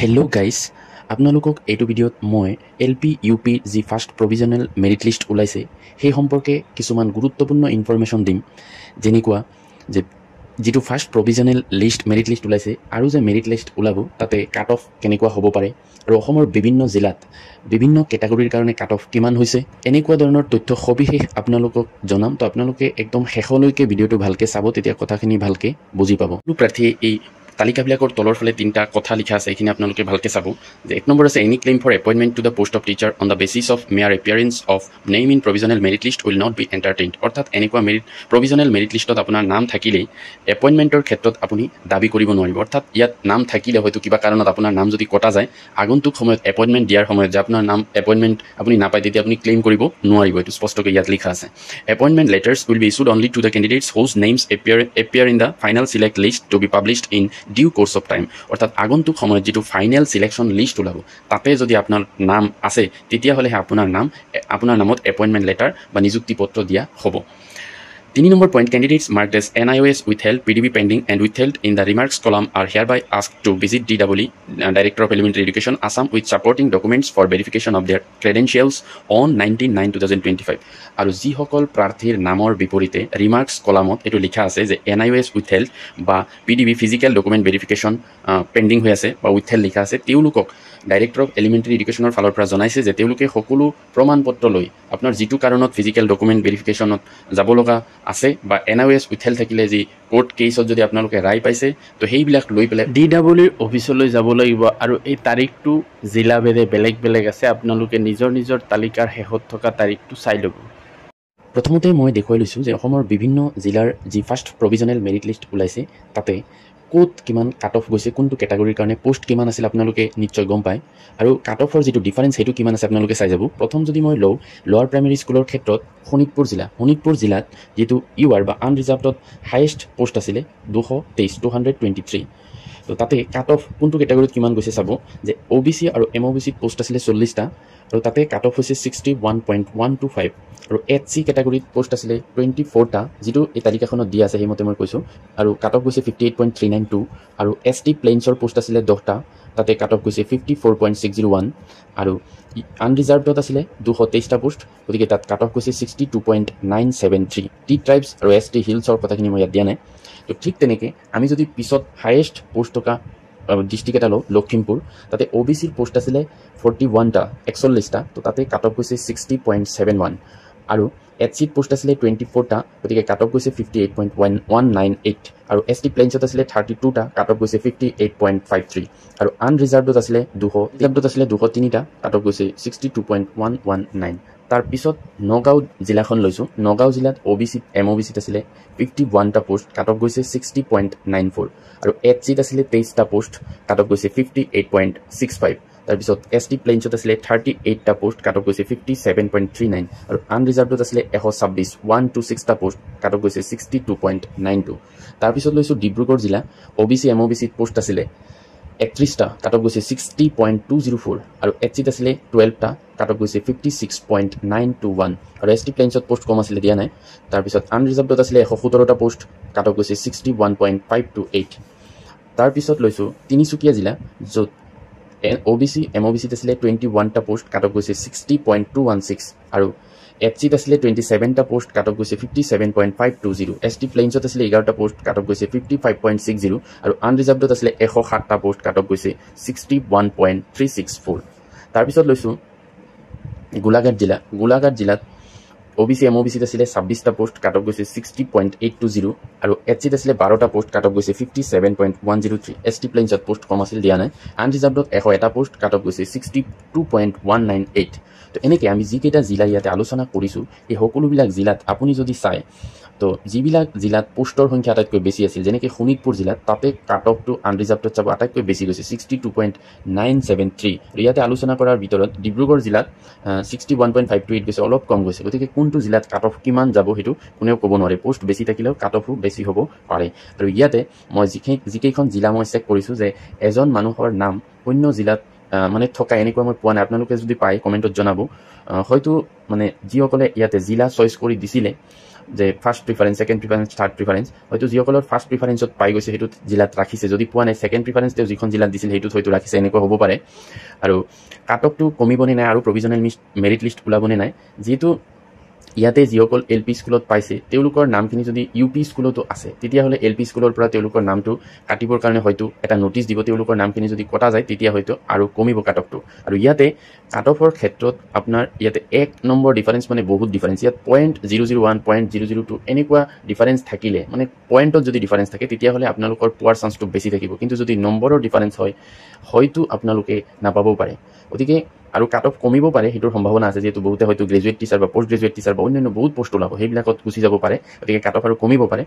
Hello' guys, আপোনালোকক এইটো ভিডিঅ'ত মই LP UP যি ফাৰ্ষ্ট প্ৰভিজনেল মেৰিট লিষ্ট ওলাইছে সেই সম্পৰ্কে কিছুমান গুৰুত্বপূৰ্ণ ইনফৰমেশ্যন দিম। যেনেকুৱা যে যিটো ফাৰ্ষ্ট প্ৰভিজনেল মেৰিট লিষ্ট ওলাইছে আৰু যে মেৰিট লিষ্ট ওলাব তাতে কাট অফ কেনেকুৱা হ'ব পাৰে আৰু অসমৰ বিভিন্ন জিলাত বিভিন্ন কেটাগৰীৰ কাৰণে কাট অফ কিমান হৈছে, এনেকুৱা ধৰণৰ তথ্য সবিশেষ আপোনালোকক জনাম। তো আপোনালোকে একদম শেষলৈকে ভিডিঅ'টো ভালকৈ চাব, তেতিয়া কথাখিনি ভালকৈ বুজি পাব। প্ৰাৰ্থীয়ে এই তালিকাবিলাকৰ তলৰ ফালে তিনিটা কথা লিখা আছে, এইখিনি আপোনালোকে ভালকৈ চাব। যে 1 নম্বৰ আছে any claim for appointment to the post of teacher on the basis of mere appearance of name in provisional merit list will not be entertained. অৰ্থাৎ এনেকুৱা প্ৰভিজনেল মেৰিট লিষ্টত আপোনাৰ নাম থাকিলেই এপইণ্টমেণ্টৰ ক্ষেত্ৰত আপুনি দাবী কৰিব নোৱাৰিব। অৰ্থাৎ ইয়াত নাম থাকিলে হয়তো কিবা কাৰণত আপোনাৰ নাম যদি কটা যায়, আগন্তুক সময়ত এপইণ্টমেণ্ট দিয়াৰ সময়ত যে আপোনাৰ নাম এপইণ্টমেণ্ট আপুনি নাপায়, তেতিয়া আপুনি ক্লেইম কৰিব নোৱাৰিব। এইটো স্পষ্টকৈ ইয়াত লিখা আছে। Appointment letters will be issued only to the candidates whose names appear in the final select list to be published in due course of time. অৰ্থাৎ আগন্তুক সময়ত যিটো ফাইনেল চিলেকশ্যন লিষ্ট ওলাব তাতে যদি আপোনাৰ নাম আছে, তেতিয়াহ'লেহে আপোনাৰ নামত এপইণ্টমেণ্ট লেটাৰ বা নিযুক্তি পত্ৰ দিয়া হ'ব। 3 number point, candidates marked as NIOS withheld, PDB pending and withheld in the remarks column are hereby asked to visit DEE, Director of Elementary Education, Assam with supporting documents for verification of their credentials on 19/9/2025। আৰু যিসকল প্ৰাৰ্থীৰ নামৰ বিপৰীতে remarks কলামত এইটো লিখা আছে যে NIOS withheld বা PDB physical document verification pending হৈ আছে বা withheld লিখা আছে, তেওঁলোকক ডাইৰেক্টৰ অফ এলিমেণ্টাৰী এডুকেশ্যনৰ ফালৰ পৰা জনাইছে যে তেওঁলোকে সকলো প্ৰমাণ পত্ৰ লৈ আপোনাৰ যিটো কাৰণত ফিজিকেল ডকুমেণ্ট ভেৰিফিকেশ্যনত যাব লগা আছে বা NIOS withheld থাকিলে যি কোৰ্ট কেছত যদি আপোনালোকে ৰায় পাইছে, তো সেইবিলাক লৈ পেলাই DEE অফিচলৈ যাব লাগিব। আৰু এই তাৰিখটো জিলাভেদে বেলেগ বেলেগ আছে, আপোনালোকে নিজৰ নিজৰ তালিকাৰ শেষত থকা তাৰিখটো চাই ল'ব। প্ৰথমতে মই দেখুৱাই লৈছোঁ যে অসমৰ বিভিন্ন জিলাৰ যি ফাৰ্ষ্ট প্ৰভিজনেল মেৰিট লিষ্ট ওলাইছে তাতে ক'ত কিমান কাট অফ গৈছে, কোনটো কেটাগৰীৰ কাৰণে পোষ্ট কিমান আছিল আপোনালোকে নিশ্চয় গম পায়, আৰু কাট অফৰ যিটো ডিফাৰেঞ্চ সেইটো কিমান আছে আপোনালোকে চাই যাব। প্ৰথম যদি মই লওঁ লোৱাৰ প্ৰাইমেৰী স্কুলৰ ক্ষেত্ৰত শোণিতপুৰ জিলাত যিটো UR বা আনৰিজাৰ্ভডত হায়েষ্ট পোষ্ট আছিলে 223। তো তাতে কাট অফ কোনটো কেটাগৰীত কিমান গৈছে চাব যে OBC আৰু MOBCত পোষ্ট আছিলে 40টা আৰু তাতে কাট অফ হৈছে 61.125। আৰু HC কেটাগৰীত পোষ্ট আছিলে 24টা, যিটো এই তালিকাখনত দিয়া আছে সেইমতে মই কৈছোঁ, আৰু কাট অফ গৈছে 58.392। আৰু ST প্লেইনছৰ পোষ্ট আছিলে 10টা, তাতে কাট অফ গৈছে 54.601। আৰু আনৰিজাৰ্ভডত আছিলে 223টা পোষ্ট, গতিকে তাত কাট অফ গৈছে 62.973। টি ট্ৰাইবছ আৰু ST হিলছৰ কথাখিনি মই ইয়াত দিয়া নাই। তো ঠিক তেনেকৈ আমি যদি পিছত হায়েষ্ট পোষ্ট থকা ডিষ্ট্ৰিক্ট এটা লওঁ লখিমপুৰ, তাতে OBCৰ পোষ্ট আছিলে 41টা 41টা, তো তাতে কাট অফ গৈছে 60.71। আৰু HCত পোষ্ট আছিলে 24টা, গতিকে কাট অফ গৈছে 58.198। আৰু ST প্লেইনছত আছিলে 32টা, কাট অফ গৈছে 58.53। আৰু আনৰিজাৰ্ভডত আছিলে 203টা, কাট অফ গৈছে 62.119। তাৰপিছত নগাঁও জিলাখন লৈছোঁ। নগাঁও জিলাত OBCত MOBCত আছিলে 51টা পোষ্ট, কাট অফ গৈছে 60.94। আৰু HCত আছিলে 23টা পোষ্ট, কাট অফ গৈছে 58.65। তাৰপিছত ST প্লেইনছত আছিলে 38টা পোষ্ট, কাট অফ গৈছে 57.39। আৰু আনৰিজাৰ্ভডত আছিলে 126টা পোষ্ট, কাট অফ গৈছে 62.92। তাৰপিছত লৈছোঁ ডিব্ৰুগড় জিলা, OBC MOBCত পোষ্ট আছিলে 31টা, কাট অফ গৈছে 60.204। আৰু HCত আছিলে 12টা, কাট অফ গৈছে 56.921। আৰু ST প্লেইনছত পোষ্ট কম আছিলে, দিয়া নাই। তাৰপিছত আনৰিজাৰ্ভডত আছিলে 117টা পোষ্ট, কাট অফ গৈছে 61.528। তাৰপিছত লৈছোঁ তিনিচুকীয়া জিলা, য'ত OBC MOBCত আছিলে 21টা পোষ্ট, কাট অফ গৈছে 60.216। আৰু HCত আছিলে 27টা পোষ্ট, কাট অফ গৈছে 57.520। ST প্লেইনছত আছিলে 11টা পোষ্ট, কাট অফ গৈছে 55.60। আৰু আনৰিজাৰ্ভডত আছিলে 107টা পোষ্ট, কাট অফ গৈছে 61.364। তাৰপিছত লৈছোঁ গোলাঘাট জিলাত OBC MOBCত আছিলে 26টা পোষ্ট, কাট অফ গৈছে 60.820। আৰু HCত আছিলে 12টা পোষ্ট, কাট অফ গৈছে 57.103। ST প্লেইনছত পোষ্ট কম আছিল, দিয়া নাই। আনৰিজাৰ্ভডত 101টা পোষ্ট, কাট অফ গৈছে 62.198। তো এনেকৈ আমি যিকেইটা জিলা ইয়াতে আলোচনা কৰিছোঁ, এই সকলোবিলাক জিলাত আপুনি যদি চায়, তো যিবিলাক জিলাত পোষ্টৰ সংখ্যা আটাইতকৈ বেছি আছিল, যেনেকৈ শোণিতপুৰ জিলাত, তাতে কাট অফটো আনৰিজাৰ্ভডত চাব আটাইতকৈ বেছি গৈছে 62.973। আৰু ইয়াতে আলোচনা কৰাৰ ভিতৰত ডিব্ৰুগড় জিলাত 61.528 গৈছে, অলপ কম গৈছে। গতিকে কোনটো জিলাত কাট অফ কিমান যাব সেইটো কোনেও ক'ব নোৱাৰে, পোষ্ট বেছি থাকিলেও কাট অফো বেছি হ'ব পাৰে। আৰু ইয়াতে মই যিকেইখন জিলা মই চেক কৰিছোঁ যে এজন মানুহৰ নাম অন্য জিলাত মানে থকা এনেকুৱা মই পোৱা নাই। আপোনালোকে যদি পায় কমেণ্টত জনাব। হয়তো মানে যিসকলে ইয়াতে জিলা চইচ কৰি দিছিলে যে first preference, second preference, third preference, হয়তো যিসকলৰ ফাৰ্ষ্ট প্ৰিফাৰেঞ্চত পাই গৈছে সেইটোত জিলাত ৰাখিছে, যদি পোৱা নাই ছেকেণ্ড প্ৰিফাৰেঞ্চ তেওঁ যিখন জিলাত দিছিল সেইটোত হয়তো ৰাখিছে, এনেকুৱা হ'ব পাৰে। আৰু কাট অফটো কমিবনে নাই আৰু প্ৰভিজনেল মেৰিট লিষ্ট ওলাবনে নাই, যিহেতু ইয়াতে যিসকল এল পি স্কুলত পাইছে তেওঁলোকৰ নামখিনি যদি ইউ পি স্কুলতো আছে, তেতিয়াহ'লে এল পি স্কুলৰ পৰা তেওঁলোকৰ নামটো কাটিবৰ কাৰণে হয়তো এটা নটিচ দিব, তেওঁলোকৰ নামখিনি যদি কটা যায় তেতিয়া হয়তো আৰু কমিব কাট অফটো। আৰু ইয়াতে কাট অফৰ ক্ষেত্ৰত আপোনাৰ ইয়াতে 1 নম্বৰ ডিফাৰেঞ্চ মানে বহুত ডিফাৰেঞ্চ, ইয়াত 0.001, 0.002 এনেকুৱা ডিফাৰেঞ্চ থাকিলে, মানে পইণ্টত যদি ডিফাৰেঞ্চ থাকে তেতিয়াহ'লে আপোনালোকৰ পোৱাৰ চান্সটো বেছি থাকিব, কিন্তু যদি নম্বৰৰ ডিফাৰেঞ্চ হয় হয়তো আপোনালোকে নাপাবও পাৰে। গতিকে আৰু কাট অফ কমিব পাৰে, সেইটোৰ সম্ভাৱনা আছে, যিহেতু বহুতে হয়তো গ্ৰেজুৱেট টিচাৰ বা পষ্ট গ্ৰেজুৱেট টিচাৰ বা অন্যান্য বহুত পোষ্ট ওলাব, সেইবিলাকত গুচি যাব পাৰে, গতিকে কাট অফ আৰু কমিব পাৰে।